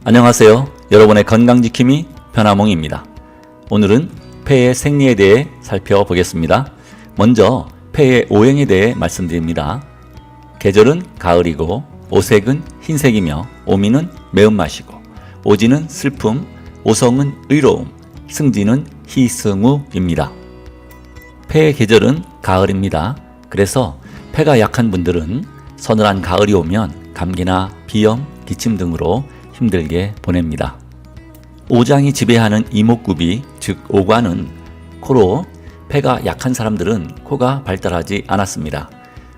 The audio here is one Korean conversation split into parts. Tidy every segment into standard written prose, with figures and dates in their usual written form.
안녕하세요. 여러분의 건강지킴이 변화몽입니다. 오늘은 폐의 생리에 대해 살펴보겠습니다. 먼저 폐의 오행에 대해 말씀드립니다. 계절은 가을이고 오색은 흰색이며 오미는 매운맛이고 오지는 슬픔, 오성은 의로움, 승지는 희승우입니다. 폐의 계절은 가을입니다. 그래서 폐가 약한 분들은 서늘한 가을이 오면 감기나 비염, 기침 등으로 힘들게 보냅니다. 오장이 지배하는 이목구비, 즉 오관은 코로 폐가 약한 사람들은 코가 발달하지 않았습니다.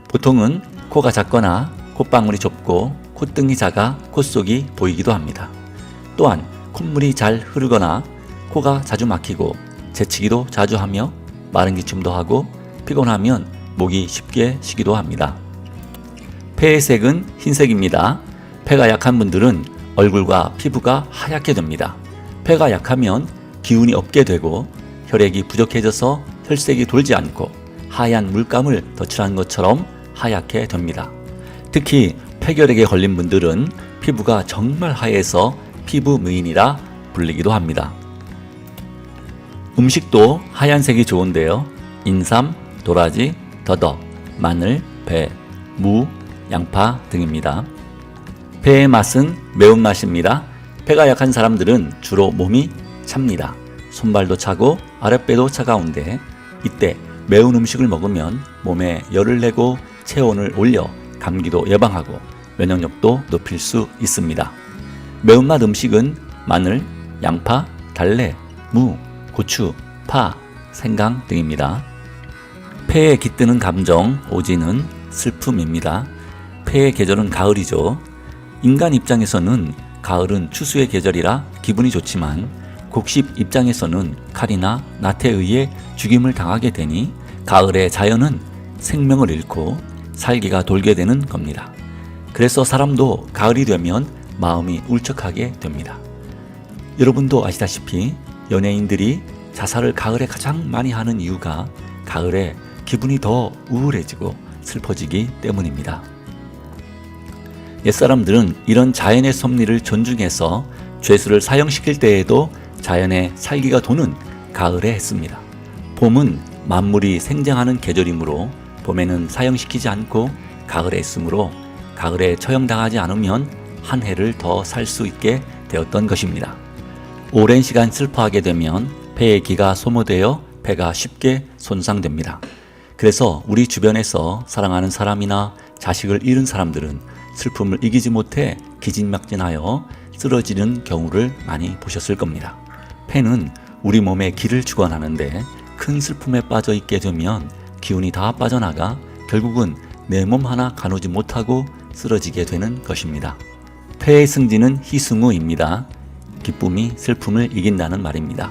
보통은 코가 작거나 콧방울이 좁고 콧등이 작아 콧속이 보이기도 합니다. 또한 콧물이 잘 흐르거나 코가 자주 막히고 재치기도 자주 하며 마른 기침도 하고 피곤하면 목이 쉽게 쉬기도 합니다. 폐의 색은 흰색입니다. 폐가 약한 분들은 얼굴과 피부가 하얗게 됩니다. 폐가 약하면 기운이 없게 되고 혈액이 부족해져서 혈색이 돌지 않고 하얀 물감을 덧칠한 것처럼 하얗게 됩니다. 특히 폐결핵에 걸린 분들은 피부가 정말 하얘서 피부무인이라 불리기도 합니다. 음식도 하얀색이 좋은데요. 인삼, 도라지, 더덕, 마늘, 배, 무, 양파 등입니다. 폐의 맛은 매운맛입니다. 폐가 약한 사람들은 주로 몸이 찹니다. 손발도 차고 아랫배도 차가운데 이때 매운 음식을 먹으면 몸에 열을 내고 체온을 올려 감기도 예방하고 면역력도 높일 수 있습니다. 매운맛 음식은 마늘, 양파, 달래, 무, 고추, 파, 생강 등입니다. 폐에 깃드는 감정, 오지는 슬픔입니다. 폐의 계절은 가을이죠. 인간 입장에서는 가을은 추수의 계절이라 기분이 좋지만 곡식 입장에서는 칼이나 낫에 의해 죽임을 당하게 되니 가을의 자연은 생명을 잃고 살기가 돌게 되는 겁니다. 그래서 사람도 가을이 되면 마음이 울적하게 됩니다. 여러분도 아시다시피 연예인들이 자살을 가을에 가장 많이 하는 이유가 가을에 기분이 더 우울해지고 슬퍼지기 때문입니다. 옛사람들은 이런 자연의 섭리를 존중해서 죄수를 사형시킬 때에도 자연의 살기가 도는 가을에 했습니다. 봄은 만물이 생장하는 계절이므로 봄에는 사형시키지 않고 가을에 했으므로 가을에 처형당하지 않으면 한 해를 더 살 수 있게 되었던 것입니다. 오랜 시간 슬퍼하게 되면 폐의 기가 소모되어 폐가 쉽게 손상됩니다. 그래서 우리 주변에서 사랑하는 사람이나 자식을 잃은 사람들은 슬픔을 이기지 못해 기진맥진하여 쓰러지는 경우를 많이 보셨을 겁니다. 폐는 우리 몸에 기를 주관하는데 큰 슬픔에 빠져 있게 되면 기운이 다 빠져나가 결국은 내 몸 하나 가누지 못하고 쓰러지게 되는 것입니다. 폐의 승지는 희승우입니다. 기쁨이 슬픔을 이긴다는 말입니다.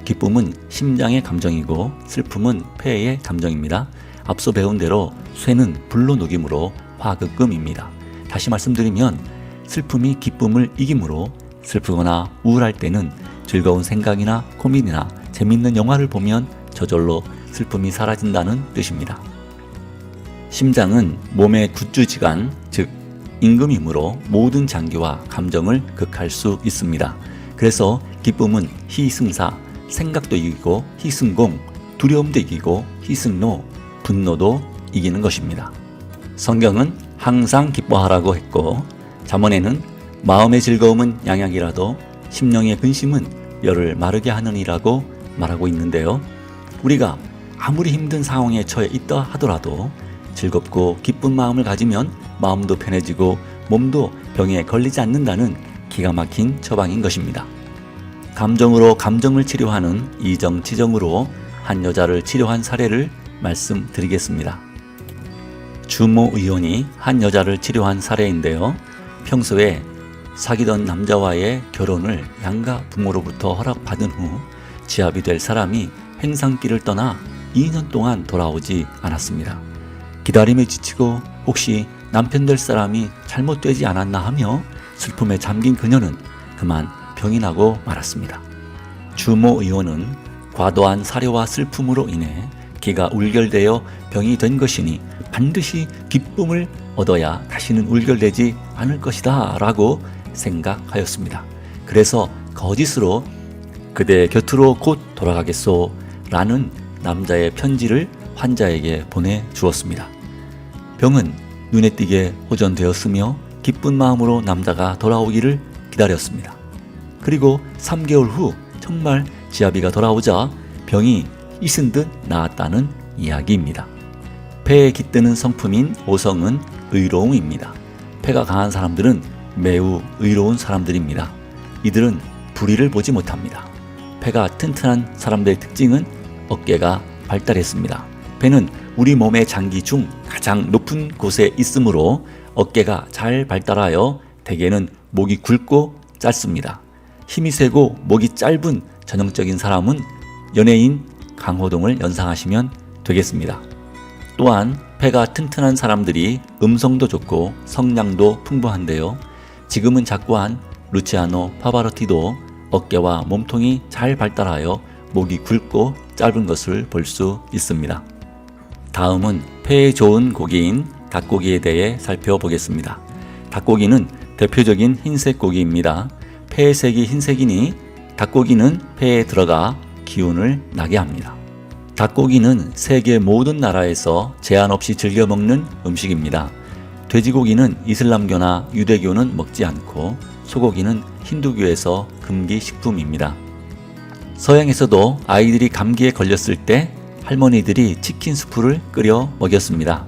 기쁨은 심장의 감정이고 슬픔은 폐의 감정입니다. 앞서 배운 대로 쇠는 불로 녹이므로 화극금입니다. 다시 말씀드리면 슬픔이 기쁨을 이기므로 슬프거나 우울할 때는 즐거운 생각이나 코미디나 재밌는 영화를 보면 저절로 슬픔이 사라진다는 뜻입니다. 심장은 몸의 굿주지간, 즉 임금이므로 모든 장기와 감정을 극할 수 있습니다. 그래서 기쁨은 희승사, 생각도 이기고 희승공, 두려움도 이기고 희승노, 분노도 이기는 것입니다. 성경은 항상 기뻐하라고 했고 잠언에는 마음의 즐거움은 양약이라도 심령의 근심은 열을 마르게 하느니라고 말하고 있는데요. 우리가 아무리 힘든 상황에 처해 있다 하더라도 즐겁고 기쁜 마음을 가지면 마음도 편해지고 몸도 병에 걸리지 않는다는 기가 막힌 처방인 것입니다. 감정으로 감정을 치료하는 이정치정으로 한 여자를 치료한 사례를 말씀드리겠습니다. 주모 의원이 한 여자를 치료한 사례인데요. 평소에 사귀던 남자와의 결혼을 양가 부모로부터 허락받은 후 지압이 될 사람이 횡상길을 떠나 2년 동안 돌아오지 않았습니다. 기다림에 지치고 혹시 남편 될 사람이 잘못되지 않았나 하며 슬픔에 잠긴 그녀는 그만 병이 나고 말았습니다. 주모 의원은 과도한 사료와 슬픔으로 인해 기가 울결되어 병이 된 것이니 반드시 기쁨을 얻어야 다시는 울결되지 않을 것이다 라고 생각하였습니다. 그래서 거짓으로 그대 곁으로 곧 돌아가겠소 라는 남자의 편지를 환자에게 보내주었습니다. 병은 눈에 띄게 호전되었으며 기쁜 마음으로 남자가 돌아오기를 기다렸습니다. 그리고 3개월 후 정말 지아비가 돌아오자 병이 있은 듯 나았다는 이야기입니다. 폐에 깃드는 성품인 오성은 의로움입니다. 폐가 강한 사람들은 매우 의로운 사람들입니다. 이들은 불의를 보지 못합니다. 폐가 튼튼한 사람들의 특징은 어깨가 발달했습니다. 폐는 우리 몸의 장기 중 가장 높은 곳에 있으므로 어깨가 잘 발달하여 대개는 목이 굵고 짧습니다. 힘이 세고 목이 짧은 전형적인 사람은 연예인 강호동을 연상하시면 되겠습니다. 또한 폐가 튼튼한 사람들이 음성도 좋고 성량도 풍부한데요. 지금은 작고한 루치아노 파바로티도 어깨와 몸통이 잘 발달하여 목이 굵고 짧은 것을 볼 수 있습니다. 다음은 폐에 좋은 고기인 닭고기에 대해 살펴보겠습니다. 닭고기는 대표적인 흰색 고기입니다. 폐의 색이 흰색이니 닭고기는 폐에 들어가 기운을 나게 합니다. 닭고기는 세계 모든 나라에서 제한 없이 즐겨 먹는 음식입니다. 돼지고기는 이슬람교나 유대교는 먹지 않고 소고기는 힌두교에서 금기 식품입니다. 서양에서도 아이들이 감기에 걸렸을 때 할머니들이 치킨 수프를 끓여 먹였습니다.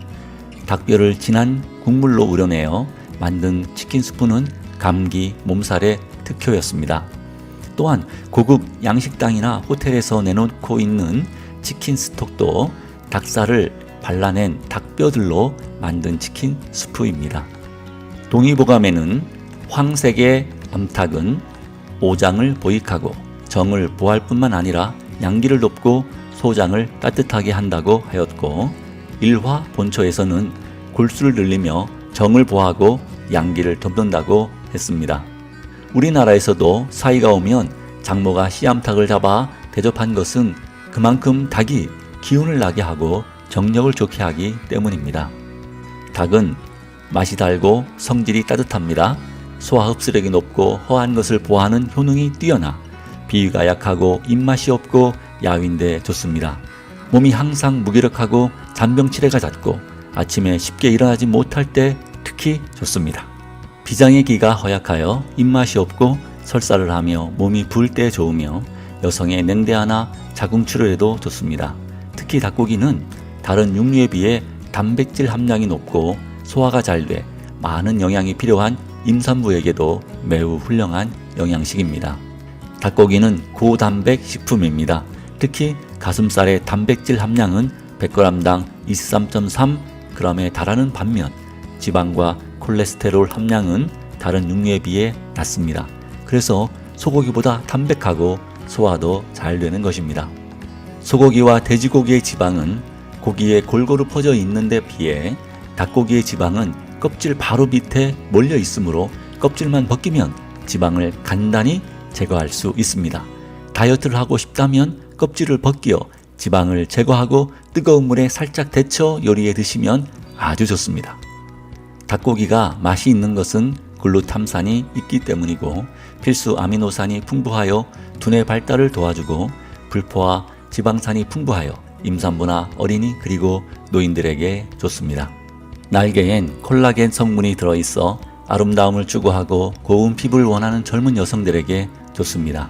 닭뼈를 진한 국물로 우려내어 만든 치킨 수프는 감기, 몸살의 특효였습니다. 또한 고급 양식당이나 호텔에서 내놓고 있는 치킨 스톡도 닭살을 발라낸 닭뼈들로 만든 치킨 수프입니다. 동의보감에는 황색의 암탉은 오장을 보익하고 정을 보할 뿐만 아니라 양기를 돕고 소장을 따뜻하게 한다고 하였고, 일화 본초에서는 골수를 늘리며 정을 보하고 양기를 덮는다고 했습니다. 우리나라에서도 사이가 오면 장모가 씨암탉을 잡아 대접한 것은 그만큼 닭이 기운을 나게 하고 정력을 좋게 하기 때문입니다. 닭은 맛이 달고 성질이 따뜻합니다. 소화 흡수력이 높고 허한 것을 보하는 효능이 뛰어나 비위가 약하고 입맛이 없고 야윈데 좋습니다. 몸이 항상 무기력하고 잔병치레가 잦고 아침에 쉽게 일어나지 못할 때 특히 좋습니다. 비장의 기가 허약하여 입맛이 없고 설사를 하며 몸이 부을 때 좋으며 여성의 냉대화나 자궁출혈에도 좋습니다. 특히 닭고기는 다른 육류에 비해 단백질 함량이 높고 소화가 잘 돼 많은 영양이 필요한 임산부에게도 매우 훌륭한 영양식입니다. 닭고기는 고단백 식품입니다. 특히 가슴살의 단백질 함량은 100g당 23.3g에 달하는 반면 지방과 콜레스테롤 함량은 다른 육류에 비해 낮습니다. 그래서 소고기보다 담백하고 소화도 잘 되는 것입니다. 소고기와 돼지고기의 지방은 고기에 골고루 퍼져 있는 데 비해 닭고기의 지방은 껍질 바로 밑에 몰려 있으므로 껍질만 벗기면 지방을 간단히 제거할 수 있습니다. 다이어트를 하고 싶다면 껍질을 벗겨 지방을 제거하고 뜨거운 물에 살짝 데쳐 요리해 드시면 아주 좋습니다. 닭고기가 맛이 있는 것은 글루탐산이 있기 때문이고 필수 아미노산이 풍부하여 두뇌 발달을 도와주고 불포화 지방산이 풍부하여 임산부나 어린이 그리고 노인들에게 좋습니다. 날개엔 콜라겐 성분이 들어있어 아름다움을 추구하고 고운 피부를 원하는 젊은 여성들에게 좋습니다.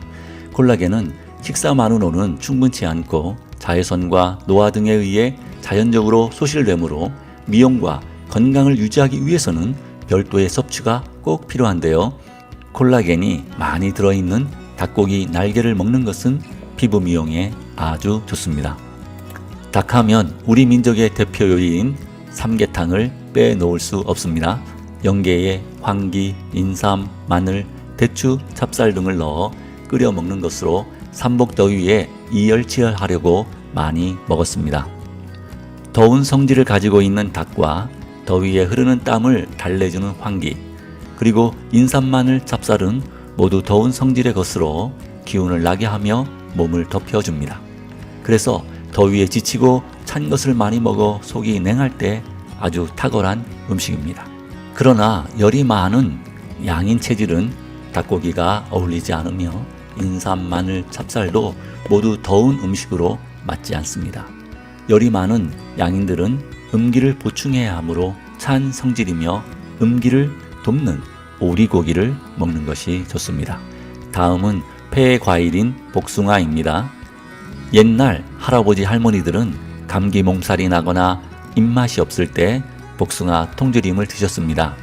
콜라겐은 식사만으로는 충분치 않고 자외선과 노화 등에 의해 자연적으로 소실되므로 미용과 건강을 유지하기 위해서는 별도의 섭취가 꼭 필요한데요. 콜라겐이 많이 들어있는 닭고기 날개를 먹는 것은 피부 미용에 아주 좋습니다. 닭하면 우리 민족의 대표 요리인 삼계탕을 빼놓을 수 없습니다. 연계에 황기, 인삼, 마늘, 대추, 찹쌀 등을 넣어 끓여 먹는 것으로 삼복더위에 이열치열하려고 많이 먹었습니다. 더운 성질을 가지고 있는 닭과 더위에 흐르는 땀을 달래주는 황기, 그리고 인삼, 마늘, 찹쌀은 모두 더운 성질의 것으로 기운을 나게 하며 몸을 덮여줍니다. 그래서 더위에 지치고 찬 것을 많이 먹어 속이 냉할 때 아주 탁월한 음식입니다. 그러나 열이 많은 양인 체질은 닭고기가 어울리지 않으며 인삼, 마늘, 찹쌀도 모두 더운 음식으로 맞지 않습니다. 열이 많은 양인들은 음기를 보충해야 하므로 찬 성질이며 음기를 돕는 오리고기를 먹는 것이 좋습니다. 다음은 폐 과일인 복숭아입니다. 옛날 할아버지 할머니들은 감기 몸살이 나거나 입맛이 없을 때 복숭아 통조림을 드셨습니다.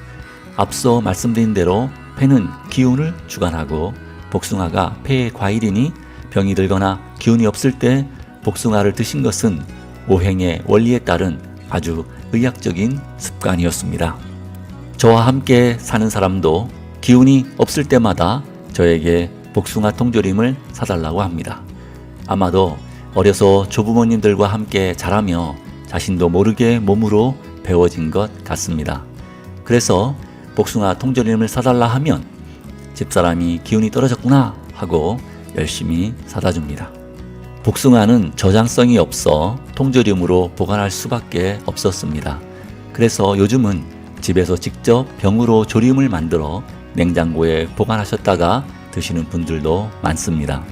앞서 말씀드린 대로 폐는 기운을 주관하고 복숭아가 폐의 과일이니 병이 들거나 기운이 없을 때 복숭아를 드신 것은 오행의 원리에 따른 아주 의학적인 습관이었습니다. 저와 함께 사는 사람도 기운이 없을 때마다 저에게 복숭아 통조림을 사달라고 합니다. 아마도 어려서 조부모님들과 함께 자라며 자신도 모르게 몸으로 배워진 것 같습니다. 그래서 복숭아 통조림을 사달라 하면 집사람이 기운이 떨어졌구나 하고 열심히 사다 줍니다. 복숭아는 저장성이 없어 통조림으로 보관할 수밖에 없었습니다. 그래서 요즘은 집에서 직접 병으로 조림을 만들어 냉장고에 보관하셨다가 드시는 분들도 많습니다.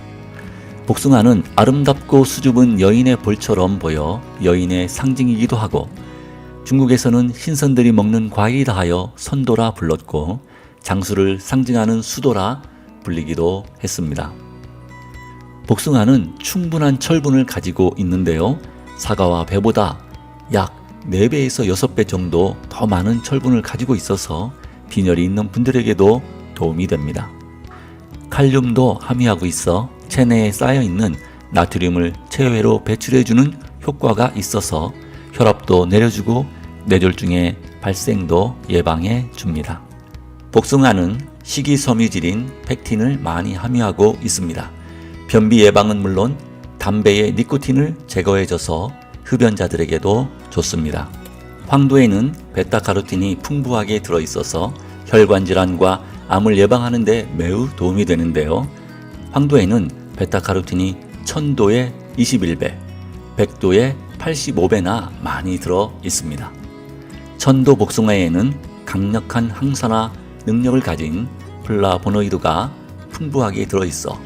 복숭아는 아름답고 수줍은 여인의 볼처럼 보여 여인의 상징이기도 하고 중국에서는 신선들이 먹는 과일이다 하여 선도라 불렀고 장수를 상징하는 수도라 불리기도 했습니다. 복숭아는 충분한 철분을 가지고 있는데요. 사과와 배보다 약 4배에서 6배 정도 더 많은 철분을 가지고 있어서 빈혈이 있는 분들에게도 도움이 됩니다. 칼륨도 함유하고 있어 체내에 쌓여있는 나트륨을 체외로 배출해주는 효과가 있어서 혈압도 내려주고 뇌졸중의 발생도 예방해 줍니다. 복숭아는 식이섬유질인 펙틴을 많이 함유하고 있습니다. 변비 예방은 물론 담배의 니코틴을 제거해줘서 흡연자들에게도 좋습니다. 황도에는 베타카로틴이 풍부하게 들어있어서 혈관 질환과 암을 예방하는 데 매우 도움이 되는데요. 황도에는 베타카로틴이 1000도에 21배, 100도에 85배나 많이 들어 있습니다. 1000도 복숭아에는 강력한 항산화 능력을 가진 플라보노이드가 풍부하게 들어있어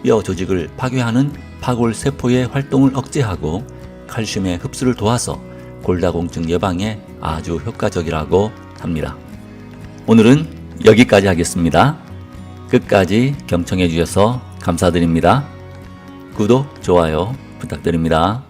뼈 조직을 파괴하는 파골 세포의 활동을 억제하고 칼슘의 흡수를 도와서 골다공증 예방에 아주 효과적이라고 합니다. 오늘은 여기까지 하겠습니다. 끝까지 경청해 주셔서 감사드립니다. 구독, 좋아요 부탁드립니다.